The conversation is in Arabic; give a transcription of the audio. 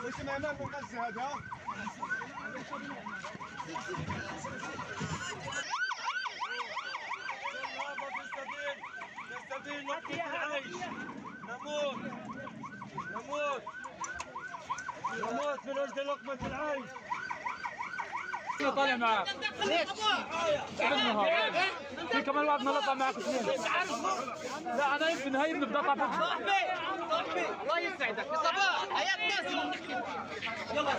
اسمع امام غزه هذا نستدين لقمة العيش. نموت من اجل لقمة العيش. طالع معاك ليش؟ في كمان واحد نلطع معك اثنين. لا انا يمكن هاي بنبدا طبعا. صاحبي الله يسعدك يا صباح حياة ناس. يلا